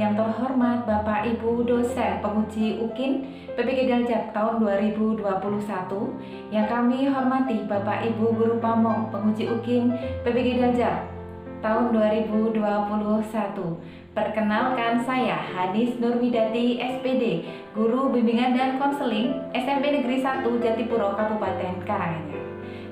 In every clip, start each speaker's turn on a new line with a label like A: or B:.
A: yang terhormat Bapak Ibu dosen penguji UKIN PPG Daljab tahun 2021, yang kami hormati Bapak Ibu guru pamong penguji UKIN PPG Daljab tahun 2021. Perkenalkan, saya Hanis Nurwidati SPD, Guru Bimbingan dan Konseling SMP Negeri 1 Jatipuro Kabupaten Karanganyar.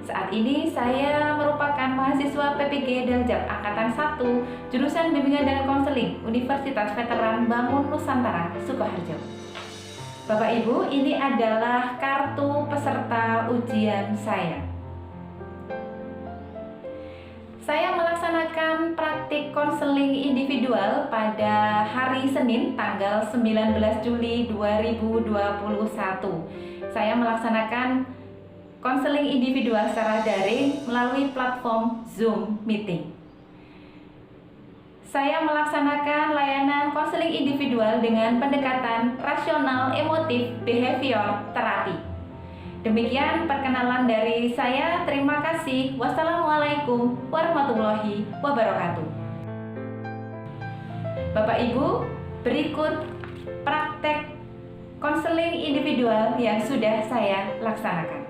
A: Saat ini saya merupakan mahasiswa PPG Daljab Angkatan 1 jurusan Bimbingan dan Konseling Universitas Veteran Bangun Nusantara Sukoharjo. Bapak Ibu, ini adalah kartu peserta ujian saya. Saya melaksanakan praktik konseling individual pada hari Senin tanggal 19 Juli 2021. Saya melaksanakan konseling individual secara daring melalui platform Zoom Meeting. Saya melaksanakan layanan konseling individual dengan pendekatan rasional emotif behavior terapi. Demikian perkenalan dari saya. Terima kasih. Wassalamualaikum warahmatullahi wabarakatuh. Bapak Ibu, berikut praktek konseling individual yang sudah saya laksanakan.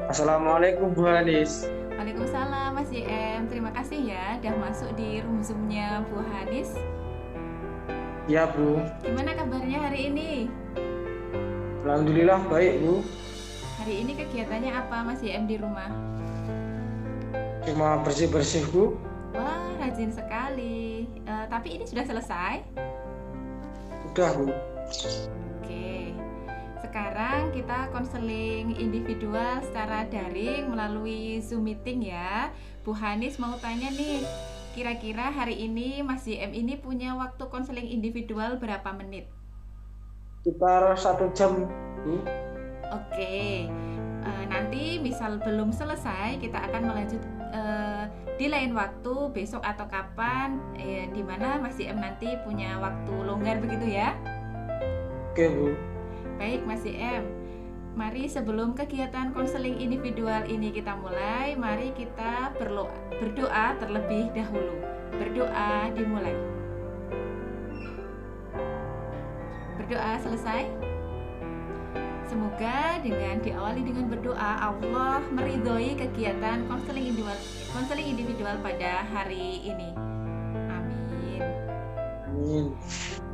B: Assalamualaikum Bu Hanis.
A: Waalaikumsalam Mas YM. Terima kasih ya udah masuk di room Zoom-nya Bu Hanis.
B: Ya Bu.
A: Gimana kabarnya hari ini?
B: Alhamdulillah baik Bu.
A: Hari ini kegiatannya apa Mas YM di rumah?
B: Cuma bersih-bersih Bu.
A: Wah, rajin sekali. Tapi ini sudah selesai?
B: Sudah Bu.
A: Oke. Sekarang kita konseling individual secara daring melalui Zoom Meeting ya. Bu Hanis mau tanya nih, kira-kira hari ini Mas YM ini punya waktu konseling individual berapa menit?
B: Sekitar 1 jam Bu.
A: Oke. Nanti misal belum selesai, kita akan melanjut di lain waktu, besok atau kapan, di mana Mas YM nanti punya waktu longgar begitu ya.
B: Oke Bu.
A: Baik Mas YM, mari sebelum kegiatan konseling individual ini kita mulai, mari kita berdoa terlebih dahulu. Berdoa dimulai. Berdoa selesai. Semoga dengan diawali dengan berdoa, Allah meridhoi kegiatan konseling individual pada hari ini. Amin.
B: Amin.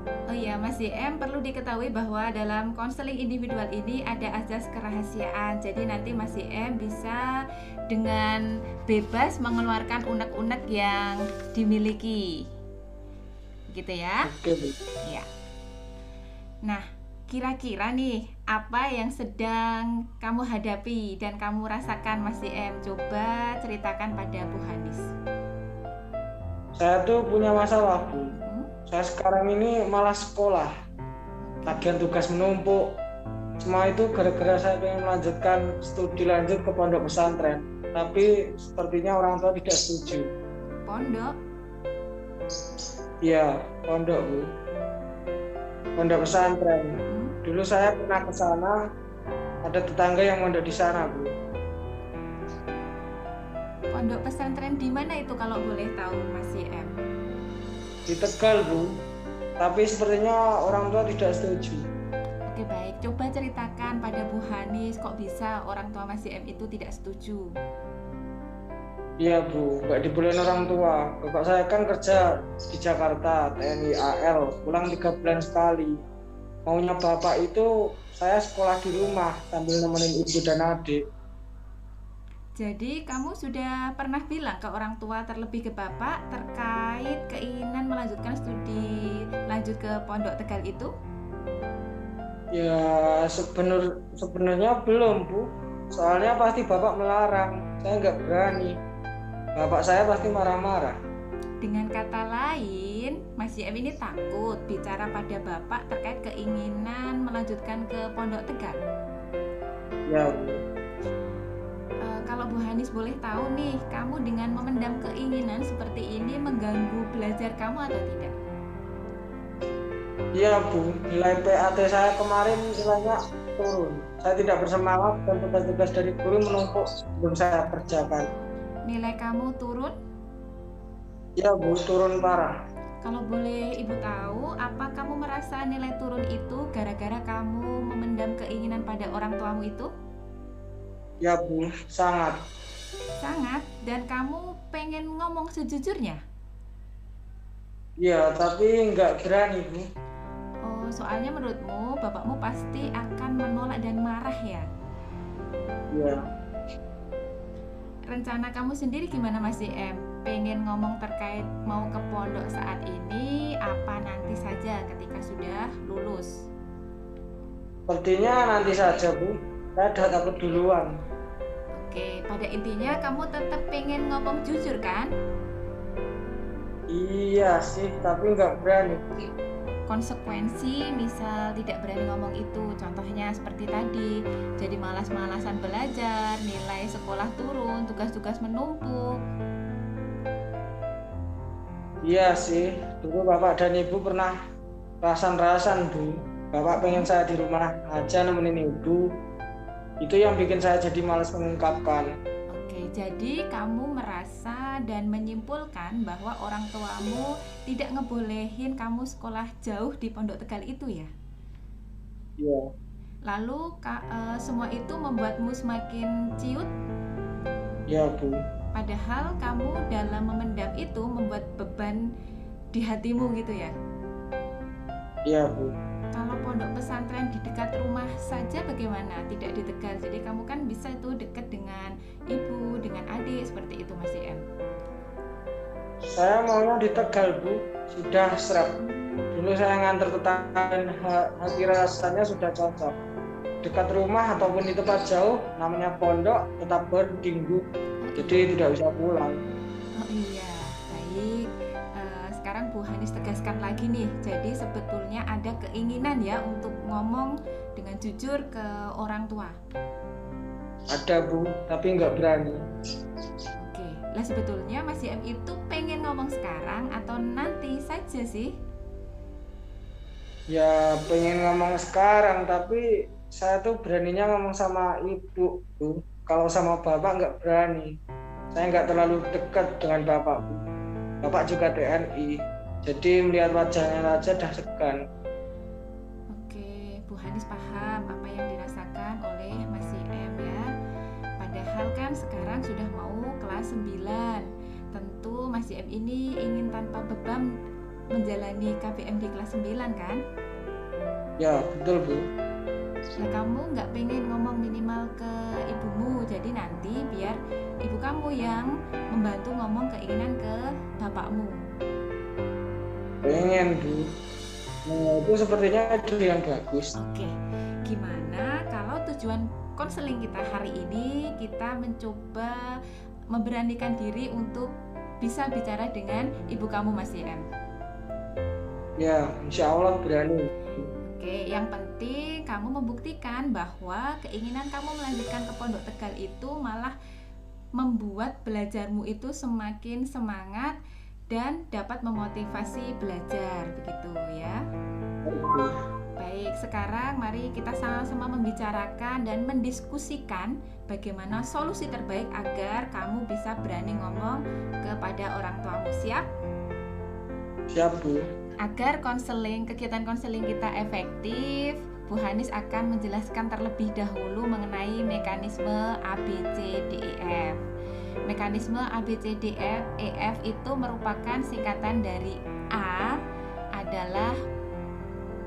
A: Oh iya Mas YM, perlu diketahui bahwa dalam konseling individual ini ada azas kerahasiaan. Jadi nanti Mas YM bisa dengan bebas mengeluarkan unek-unek yang dimiliki. Gitu ya.
B: Oke Bu.
A: Ya. Nah, kira-kira nih apa yang sedang kamu hadapi dan kamu rasakan Mas YM? Coba ceritakan pada Bu Hanis.
B: Saya tuh punya masalah Bu. Saya sekarang ini malas sekolah. Tagihan tugas menumpuk. Semua itu gara-gara saya ingin melanjutkan studi lanjut ke pondok pesantren. Tapi sepertinya orang tua tidak setuju.
A: Pondok?
B: Iya, pondok Bu. Pondok pesantren. Dulu saya pernah ke sana, ada tetangga yang mondok di sana, Bu.
A: Pondok pesantren di mana itu kalau boleh tahu Mas YM?
B: Di Tegal, Bu. Tapi sepertinya orang tua tidak setuju.
A: Oke baik, coba ceritakan pada Bu Hanis kok bisa orang tua Mas YM itu tidak setuju.
B: Iya Bu, nggak dibolehin orang tua. Bapak saya kan kerja di Jakarta, TNI AL, pulang 3 bulan sekali. Maunya bapak itu saya sekolah di rumah sambil nemenin ibu dan adik.
A: Jadi kamu sudah pernah bilang ke orang tua terlebih ke bapak terkait keinginan melanjutkan studi lanjut ke Pondok Tegal itu?
B: Ya sebenarnya belum Bu. Soalnya pasti bapak melarang, saya nggak berani. Bapak saya pasti marah-marah.
A: Dengan kata lain, Mas YM ini takut bicara pada bapak terkait keinginan melanjutkan ke Pondok Tegal.
B: Ya Bu.
A: Kalau Bu Hanis boleh tahu nih, kamu dengan memendam keinginan seperti ini mengganggu belajar kamu atau tidak?
B: Iya Bu, nilai PAT saya kemarin nilainya turun. Saya tidak bersemangat dan tugas-tugas dari guru menumpuk belum saya kerjakan.
A: Nilai kamu turun?
B: Iya Bu, turun parah.
A: Kalau boleh Ibu tahu, apa kamu merasa nilai turun itu gara-gara kamu memendam keinginan pada orang tuamu itu?
B: Ya Bu, sangat.
A: Sangat, dan kamu pengen ngomong sejujurnya?
B: Ya, tapi nggak berani Bu.
A: Oh, soalnya menurutmu bapakmu pasti akan menolak dan marah ya?
B: Ya,
A: Rencana kamu sendiri gimana Mas JM? Pengen ngomong terkait mau ke pondok saat ini, apa nanti saja ketika sudah lulus?
B: sepertinya nanti saja Bu. Saya udah takut duluan.
A: Oke, pada intinya kamu tetap pengen ngomong jujur kan?
B: Iya sih, tapi nggak berani.
A: Konsekuensi misal tidak berani ngomong itu, contohnya seperti tadi, jadi malas-malasan belajar, nilai sekolah turun, tugas-tugas menumpuk.
B: Iya sih, dulu Bapak dan Ibu pernah rasan-rasan Bu. Bapak pengen saya di rumah aja nemenin Ibu. Itu yang bikin saya jadi malas mengungkapkan.
A: Oke, jadi kamu merasa dan menyimpulkan bahwa orang tuamu tidak ngebolehin kamu sekolah jauh di Pondok Tegal itu ya?
B: Iya,
A: Lalu semua itu membuatmu semakin ciut,
B: iya Bu.
A: padahal kamu dalam memendam itu membuat beban di hatimu gitu ya?
B: Iya Bu.
A: Kalau pondok pesantren di dekat rumah saja bagaimana? Tidak di Tegal, jadi kamu kan bisa itu dekat dengan ibu, dengan adik, seperti itu Mas JM.
B: Saya maunya di Tegal Bu. Sudah serap. Dulu saya nganter tetangga dan hati rasanya sudah cocok. Dekat rumah ataupun di tempat jauh, namanya pondok tetap berding Bu. Jadi tidak bisa pulang.
A: Oh iya, baik. Sekarang Bu Hanis tegaskan lagi nih. Jadi sebetulnya ada keinginan ya untuk ngomong dengan jujur ke orang tua.
B: Ada Bu, tapi nggak berani.
A: Oke, lah sebetulnya Mas YM itu pengen ngomong sekarang atau nanti saja sih?
B: Ya pengen ngomong sekarang, tapi saya tuh beraninya ngomong sama Ibu Bu. Kalau sama Bapak nggak berani. Saya nggak terlalu dekat dengan Bapak Bu. Bapak juga TNI, jadi melihat wajahnya saja dah segan.
A: Oke, Bu Hanis paham apa yang dirasakan oleh Mas YM ya. Padahal kan sekarang sudah mau kelas 9. Tentu Mas YM ini ingin tanpa beban menjalani KBM di kelas 9 kan?
B: Ya betul Bu.
A: Nah, kamu nggak pengen ngomong minimal ke ibumu, jadi nanti biar ibu kamu yang membantu ngomong keinginan ke bapakmu.
B: Pengen Bu. Nah, itu sepertinya itu yang bagus.
A: Oke, gimana kalau tujuan konseling kita hari ini kita mencoba memberanikan diri untuk bisa bicara dengan ibu kamu Mas YM.
B: Ya, insya Allah berani.
A: Oke, yang penting kamu membuktikan bahwa keinginan kamu melanjutkan ke Pondok Tegal itu malah membuat belajarmu itu semakin semangat dan dapat memotivasi belajar, begitu ya. Baik, sekarang mari kita sama-sama membicarakan dan mendiskusikan bagaimana solusi terbaik agar kamu bisa berani ngomong kepada orang tuamu. Siap?
B: Siap Bu.
A: Agar kegiatan konseling kita efektif, Bu Hanis akan menjelaskan terlebih dahulu mengenai mekanisme ABCDEF. Mekanisme ABCDEF itu merupakan singkatan dari A adalah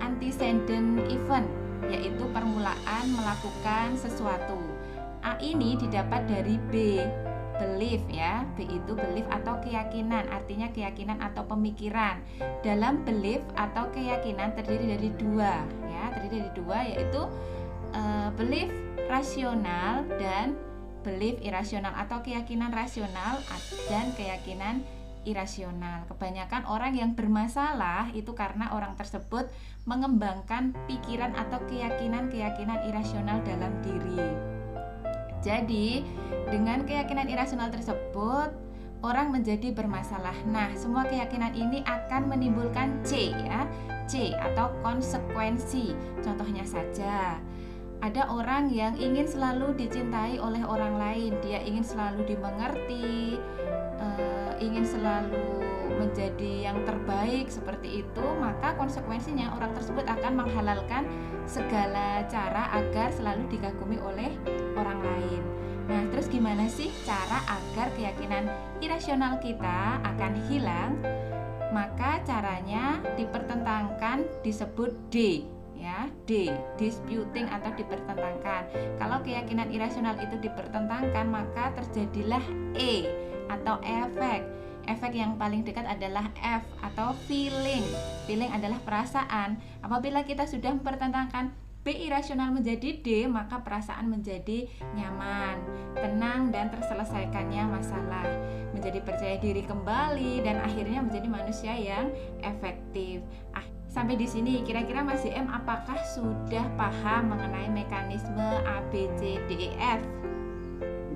A: antecedent event, yaitu permulaan melakukan sesuatu. A ini didapat dari B, belief ya. B itu belief atau keyakinan, artinya keyakinan atau pemikiran. Dalam belief atau keyakinan terdiri dari dua ya, yaitu belief rasional dan belief irasional, atau keyakinan rasional dan keyakinan irasional. Kebanyakan orang yang bermasalah itu karena orang tersebut mengembangkan pikiran atau keyakinan irasional dalam diri. Jadi, dengan keyakinan irasional tersebut, orang menjadi bermasalah. Nah, semua keyakinan ini akan menimbulkan C ya, C atau konsekuensi. Contohnya saja, ada orang yang ingin selalu dicintai oleh orang lain, dia ingin selalu dimengerti, ingin selalu menjadi yang terbaik seperti itu, maka konsekuensinya orang tersebut akan menghalalkan segala cara agar selalu dikagumi oleh orang lain. Nah, terus gimana sih cara agar keyakinan irasional kita akan hilang? Maka caranya dipertentangkan, disebut D, ya, D, disputing atau dipertentangkan. Kalau keyakinan irasional itu dipertentangkan, maka terjadilah E atau efek. Efek yang paling dekat adalah F atau feeling. Feeling adalah perasaan. Apabila kita sudah mempertentangkan B irasional menjadi D, maka perasaan menjadi nyaman, tenang, dan terselesaikannya masalah, menjadi percaya diri kembali, dan akhirnya menjadi manusia yang efektif. Sampai di sini kira-kira Mas JM apakah sudah paham mengenai mekanisme A, B, C, D, E, F?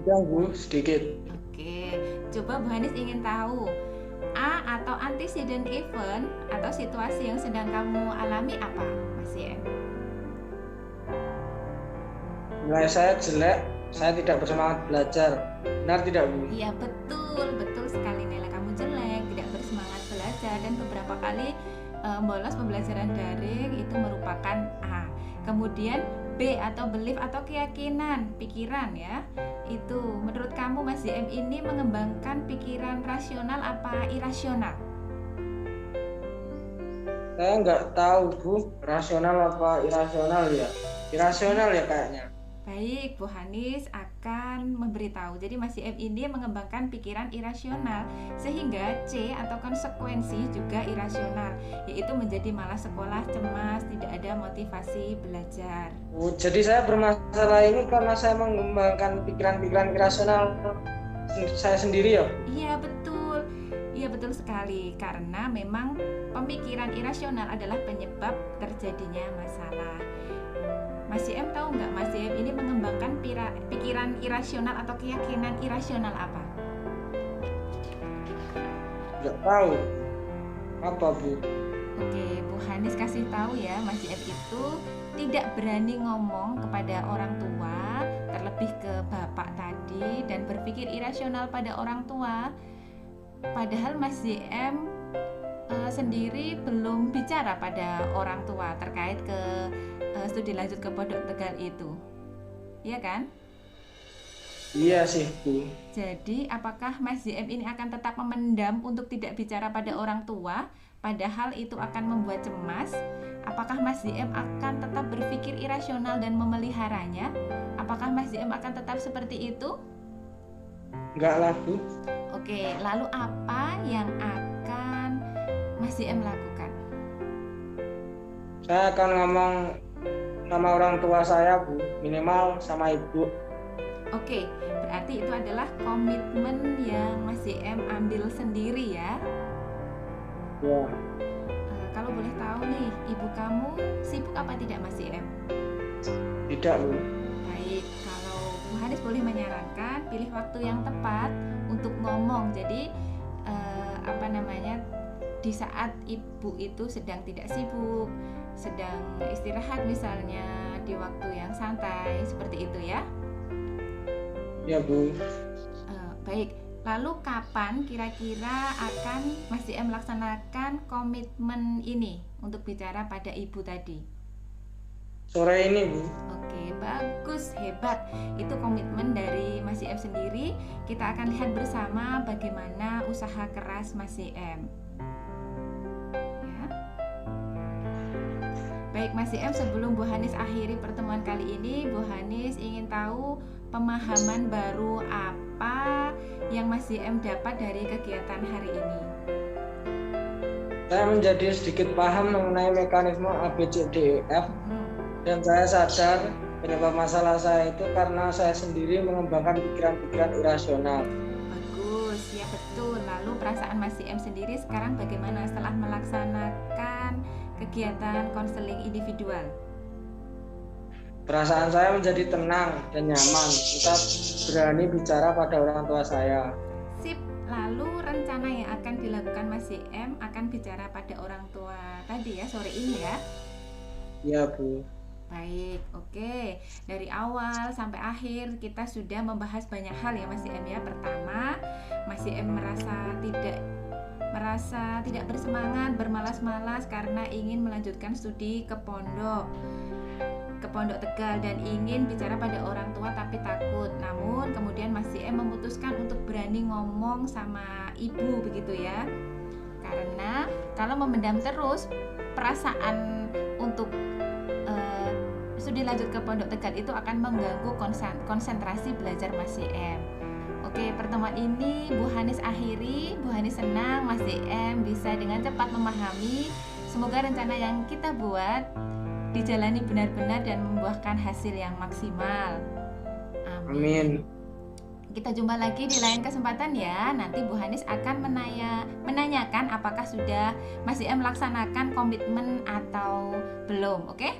B: Sudah Bu, sedikit.
A: Oke, coba Bu Hanis ingin tahu A atau antecedent event atau situasi yang sedang kamu alami apa, Mas JM?
B: Nilai saya jelek, saya tidak bersemangat belajar. Benar tidak Bu?
A: Iya, betul sekali, nilai kamu jelek, tidak bersemangat belajar, dan beberapa kali bolos pembelajaran daring itu merupakan A. Kemudian B atau belief atau keyakinan, pikiran ya. Itu menurut kamu Mas JM ini mengembangkan pikiran rasional apa irasional?
B: Saya nggak tahu Bu, rasional apa irasional ya? Irasional ya kayaknya.
A: Baik, Bu Hanis akan memberitahu. Jadi Mas JM ini mengembangkan pikiran irasional, sehingga C atau konsekuensi juga irasional, yaitu menjadi malas sekolah, cemas, tidak ada motivasi belajar.
B: Oh, jadi saya bermasalah ini karena saya mengembangkan pikiran-pikiran irasional saya sendiri ya?
A: Iya betul sekali, karena memang pemikiran irasional adalah penyebab terjadinya masalah. Mas JM tahu nggak, Mas JM ini mengembangkan pikiran irasional atau keyakinan irasional apa?
B: Nggak tahu. Apa Bu?
A: Oke, Bu Hanis kasih tahu ya, Mas JM itu tidak berani ngomong kepada orang tua, terlebih ke bapak tadi, dan berpikir irasional pada orang tua. Padahal Mas JM sendiri belum bicara pada orang tua terkait ke studi lanjut ke Pondok Tegal itu, iya kan?
B: Iya sih Bu.
A: Jadi apakah Mas JM ini akan tetap memendam untuk tidak bicara pada orang tua, padahal itu akan membuat cemas? Apakah Mas JM akan tetap berpikir irasional dan memeliharanya? Apakah Mas JM akan tetap seperti itu?
B: Enggak lah Bu.
A: Oke, lalu apa yang akan Mas JM lakukan?
B: Saya akan ngomong sama orang tua saya Bu, minimal sama ibu.
A: Oke, berarti itu adalah komitmen yang Mas JM ambil sendiri ya?
B: Ya.
A: Kalau boleh tahu nih, ibu kamu sibuk apa tidak Mas JM?
B: Tidak Bu.
A: Baik, kalau Bu Hanis boleh menyarankan, pilih waktu yang tepat untuk ngomong. Jadi di saat ibu itu sedang tidak sibuk, sedang istirahat misalnya, di waktu yang santai, seperti itu ya?
B: Ya Bu.
A: Baik, lalu kapan kira-kira akan Mas JM melaksanakan komitmen ini untuk bicara pada ibu tadi?
B: Sore ini Bu.
A: Oke, bagus, hebat. Itu komitmen dari Mas JM sendiri. Kita akan lihat bersama bagaimana usaha keras Mas JM. Ya. Baik Mas JM, sebelum Bu Hanis akhiri pertemuan kali ini, Bu Hanis ingin tahu pemahaman baru apa yang Mas JM dapat dari kegiatan hari ini.
B: Saya menjadi sedikit paham mengenai mekanisme ABCDEF. Dan saya sadar penyebab masalah saya itu karena saya sendiri mengembangkan pikiran-pikiran irasional.
A: Bagus, ya betul. Lalu perasaan Mas JM sendiri sekarang bagaimana setelah melaksanakan kegiatan konseling individual?
B: Perasaan saya menjadi tenang dan nyaman. Kita berani bicara pada orang tua saya.
A: Sip. Lalu rencana yang akan dilakukan Mas JM akan bicara pada orang tua tadi ya, sore ini ya?
B: Iya Bu.
A: Baik, oke. Dari awal sampai akhir kita sudah membahas banyak hal ya Mas JM ya. Pertama, Mas JM merasa tidak merasa tidak bersemangat, bermalas-malas karena ingin melanjutkan studi ke Pondok Tegal dan ingin bicara pada orang tua tapi takut. Namun kemudian Mas JM memutuskan untuk berani ngomong sama ibu begitu ya. Karena kalau memendam terus perasaan untuk studi lanjut ke Pondok Tegal itu akan mengganggu konsentrasi belajar Mas JM. Oke, pertemuan ini Bu Hanis akhiri. Bu Hanis senang Mas JM bisa dengan cepat memahami. Semoga rencana yang kita buat dijalani benar-benar dan membuahkan hasil yang maksimal.
B: Amin.
A: Kita jumpa lagi di lain kesempatan ya. Nanti Bu Hanis akan menanyakan apakah sudah Mas JM melaksanakan komitmen atau belum. Oke?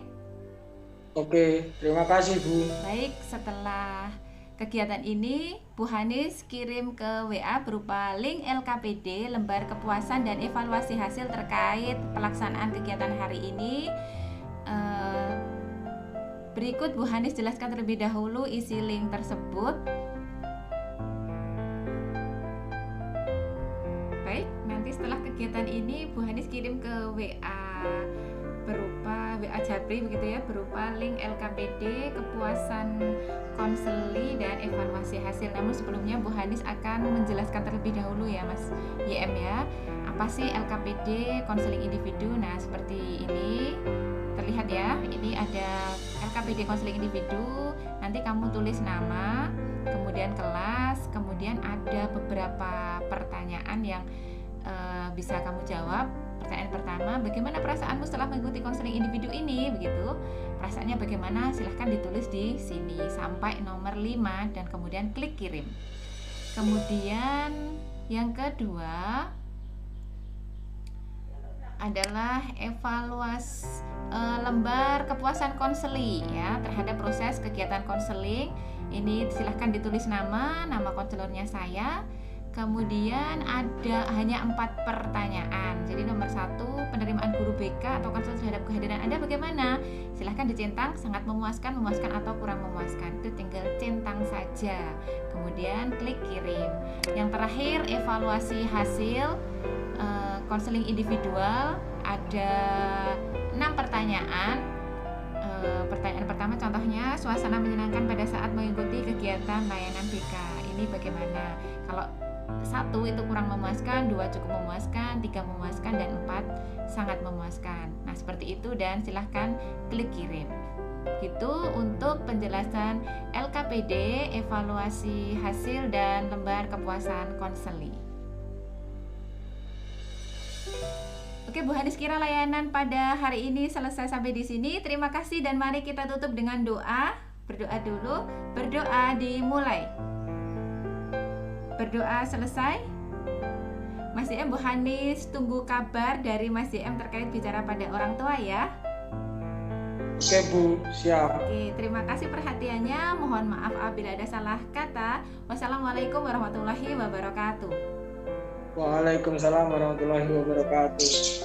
B: Oke, terima kasih Bu.
A: Baik, setelah kegiatan ini Bu Hanis kirim ke WA berupa link LKPD, lembar kepuasan dan evaluasi hasil terkait pelaksanaan kegiatan hari ini. Berikut Bu Hanis jelaskan terlebih dahulu isi link tersebut. Baik, nanti setelah kegiatan ini Bu Hanis kirim ke WA berupa WA Japri begitu ya, berupa link LKPD, kepuasan konseli dan evaluasi hasil. Namun sebelumnya Bu Hanis akan menjelaskan terlebih dahulu ya Mas YM ya, apa sih LKPD konseling individu. Nah seperti ini terlihat ya, ini ada LKPD konseling individu. Nanti kamu tulis nama, kemudian kelas, kemudian ada beberapa pertanyaan yang bisa kamu jawab. Pertanyaan pertama, bagaimana perasaanmu setelah mengikuti konseling individu ini? Begitu. Perasaannya bagaimana? Silahkan ditulis di sini sampai nomor 5 dan kemudian klik kirim. Kemudian yang kedua adalah evaluasi lembar kepuasan konseli ya terhadap proses kegiatan konseling. Ini silahkan ditulis nama konselornya saya. Kemudian ada hanya 4 pertanyaan. Jadi nomor 1, penerimaan guru BK atau konselor terhadap kehadiran Anda bagaimana? Silahkan dicentang, sangat memuaskan atau kurang memuaskan. Itu tinggal centang saja. Kemudian klik kirim. Yang terakhir evaluasi hasil konseling individual, ada 6 pertanyaan. Pertanyaan pertama contohnya, suasana menyenangkan pada saat mengikuti kegiatan layanan BK. Ini bagaimana? Kalau 1 itu kurang memuaskan, 2 cukup memuaskan, 3 memuaskan, dan 4 sangat memuaskan. Nah seperti itu dan silahkan klik kirim. Gitu untuk penjelasan LKPD, evaluasi hasil dan lembar kepuasan konseli. Oke Bu Hanis kira layanan pada hari ini selesai sampai di sini. Terima kasih dan mari kita tutup dengan doa. Berdoa dulu. Berdoa dimulai. Berdoa selesai. Mas JM, Bu Hanis tunggu kabar dari Mas JM terkait bicara pada orang tua ya.
B: Oke Bu, siap.
A: Oke, terima kasih perhatiannya. Mohon maaf apabila ada salah kata. Wassalamualaikum warahmatullahi wabarakatuh.
B: Waalaikumsalam warahmatullahi wabarakatuh.